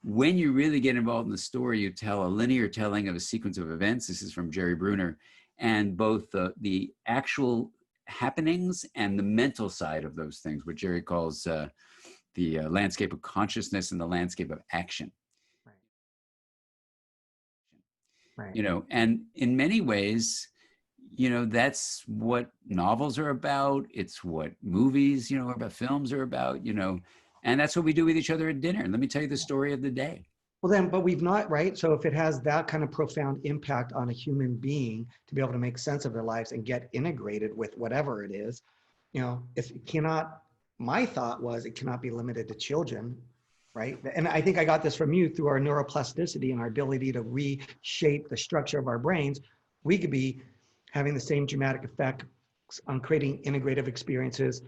when you really get involved in the story, you tell a linear telling of a sequence of events. This is from Jerry Bruner, and both the actual happenings and the mental side of those things, what Jerry calls the landscape of consciousness and the landscape of action. Right. Right. You know, and in many ways, you know, that's what novels are about. It's what movies, you know, are about, films are about, you know, and that's what we do with each other at dinner. And let me tell you the story of the day. Well then, but we've not, right? So if it has that kind of profound impact on a human being to be able to make sense of their lives and get integrated with whatever it is, you know, if it cannot, my thought was it cannot be limited to children, right? And I think I got this from you through our neuroplasticity and our ability to reshape the structure of our brains. We could be having the same dramatic effect on creating integrative experiences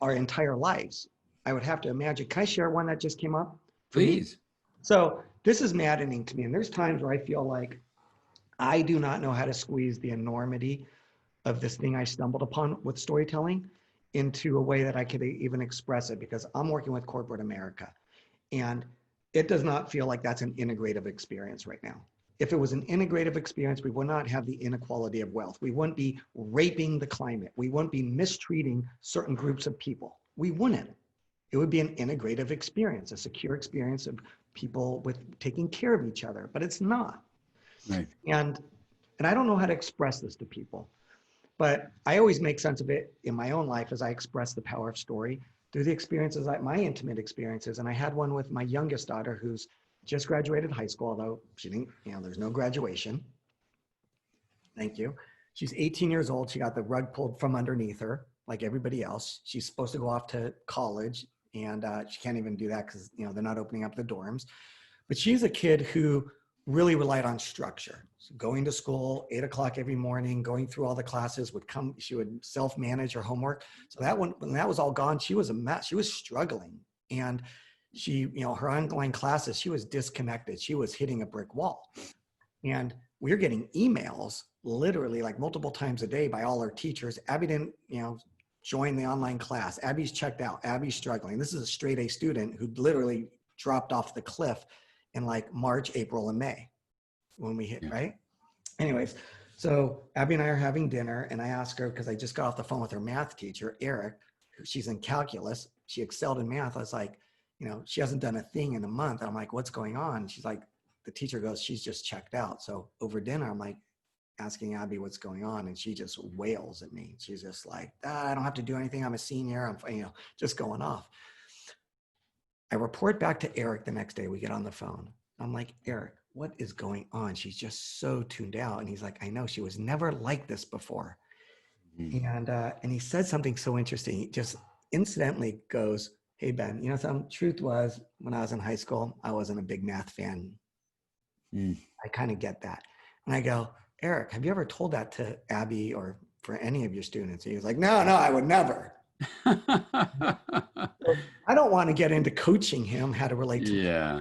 our entire lives. I would have to imagine. Can I share one that just came up for me? Please. So this is maddening to me. And there's times where I feel like I do not know how to squeeze the enormity of this thing I stumbled upon with storytelling into a way that I could even express it, because I'm working with corporate America and it does not feel like that's an integrative experience right now. If it was an integrative experience, we would not have the inequality of wealth. We wouldn't be raping the climate. We wouldn't be mistreating certain groups of people. We wouldn't. It would be an integrative experience, a secure experience of people with taking care of each other, but it's not. Right. And I don't know how to express this to people, but I always make sense of it in my own life as I express the power of story through the experiences, like my intimate experiences. And I had one with my youngest daughter who's just graduated high school, although she didn't, you know, there's no graduation. Thank you. She's 18 years old. She got the rug pulled from underneath her like everybody else. She's supposed to go off to college and she can't even do that because, you know, they're not opening up the dorms. But she's a kid who really relied on structure. So going to school, 8 o'clock every morning, going through all the classes, she would self-manage her homework. So that when that was all gone, she was a mess. She was struggling. And she, you know, her online classes, she was disconnected. She was hitting a brick wall. And we were getting emails literally like multiple times a day by all our teachers. Abby didn't, you know, join the online class. Abby's checked out. Abby's struggling. This is a straight A student who literally dropped off the cliff in like March, April, and May when we hit, Yeah. right? Anyways, so Abby and I are having dinner and I asked her, because I just got off the phone with her math teacher, Eric, she's in calculus. She excelled in math. I was like, you know, she hasn't done a thing in a month. I'm like, what's going on? She's like, the teacher goes, she's just checked out. So over dinner, I'm like asking Abby what's going on. And she just wails at me. She's just like, I don't have to do anything. I'm a senior. I'm, you know, just going off. I report back to Eric the next day. We get on the phone. I'm like, Eric, what is going on? She's just so tuned out. And he's like, I know, she was never like this before. Mm-hmm. And he said something so interesting. He just incidentally goes, hey, Ben, you know, some truth was when I was in high school, I wasn't a big math fan. I kind of get that. And I go, Eric, have you ever told that to Abby or for any of your students? He was like, no, I would never. I don't want to get into coaching him how to relate to yeah.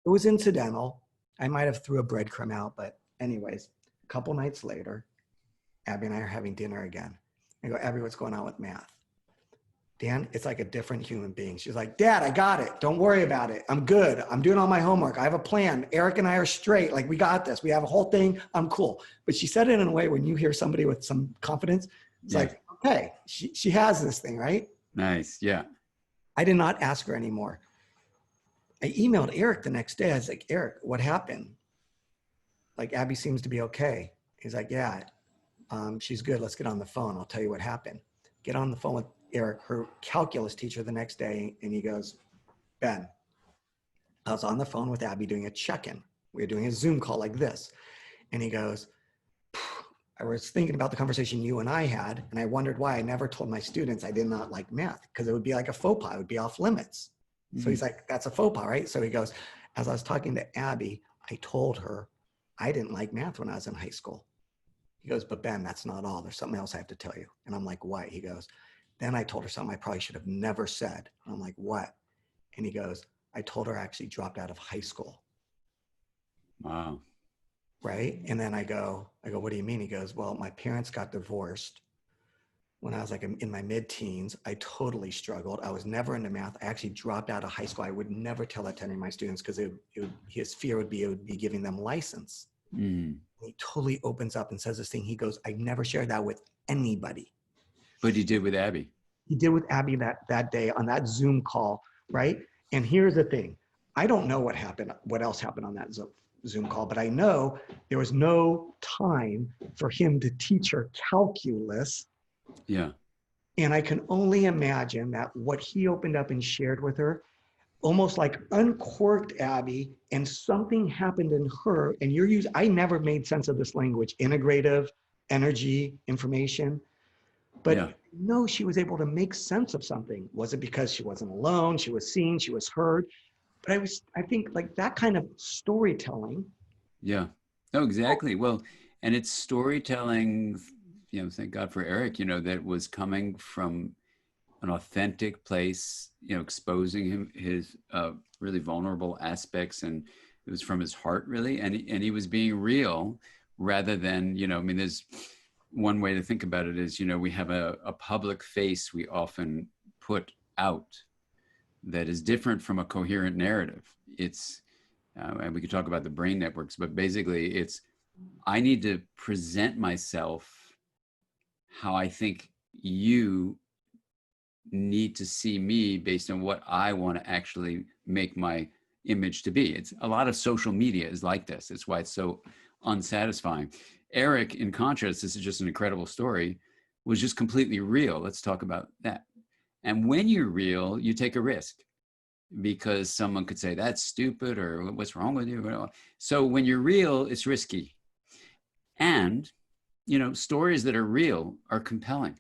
It was incidental. I might have threw a breadcrumb out, but anyways, a couple nights later, Abby and I are having dinner again. I go, Abby, what's going on with math? Dan, it's like a different human being. She's like, Dad, I got it. Don't worry about it. I'm good. I'm doing all my homework. I have a plan. Eric and I are straight. Like, we got this. We have a whole thing. I'm cool. But she said it in a way when you hear somebody with some confidence, it's like, okay, she has this thing, right? Nice. Yeah. I did not ask her anymore. I emailed Eric the next day. I was like, Eric, what happened? Like, Abby seems to be okay. He's like, yeah, she's good. Let's get on the phone. I'll tell you what happened. Get on the phone with Eric, her calculus teacher, the next day. And he goes, Ben, I was on the phone with Abby doing a check-in. We were doing a Zoom call like this. And he goes, I was thinking about the conversation you and I had, and I wondered why I never told my students I did not like math, because it would be like a faux pas. It would be off limits. So he's like, that's a faux pas, right? So he goes, as I was talking to Abby, I told her I didn't like math when I was in high school. He goes, but Ben, that's not all. There's something else I have to tell you. And I'm like, what? He goes, then I told her something I probably should have never said. And I'm like, what? And he goes, I told her I actually dropped out of high school. Wow. Right? And then I go, what do you mean? He goes, well, my parents got divorced when I was like in my mid-teens. I totally struggled. I was never into math. I actually dropped out of high school. I would never tell that to any of my students because his fear would be it would be giving them license. Mm. He totally opens up and says this thing. He goes, I never shared that with anybody. But you did with Abby. He did with Abby that day on that Zoom call, right? And here's the thing. I don't know what happened, what else happened on that Zoom call, but I know there was no time for him to teach her calculus. Yeah. And I can only imagine that what he opened up and shared with her almost like uncorked Abby, and something happened in her. And I never made sense of this language, integrative, energy, information. But Yeah. no, she was able to make sense of something. Was it because she wasn't alone? She was seen, she was heard. But I think like that kind of storytelling. Yeah. No, exactly. Well, and it's storytelling, thank God for Eric, that was coming from an authentic place, exposing his really vulnerable aspects, and it was from his heart, really, and he was being real rather than, I mean, there's one way to think about it is, we have a public face we often put out that is different from a coherent narrative. It's and we could talk about the brain networks, but basically it's, I need to present myself how I think you need to see me based on what I want to actually make my image to be. It's a lot of social media is like this. It's why it's so unsatisfying. Eric, in contrast, this is just an incredible story, was just completely real. Let's talk about that. And when you're real, you take a risk because someone could say, that's stupid, or what's wrong with you? So when you're real, it's risky. And, stories that are real are compelling.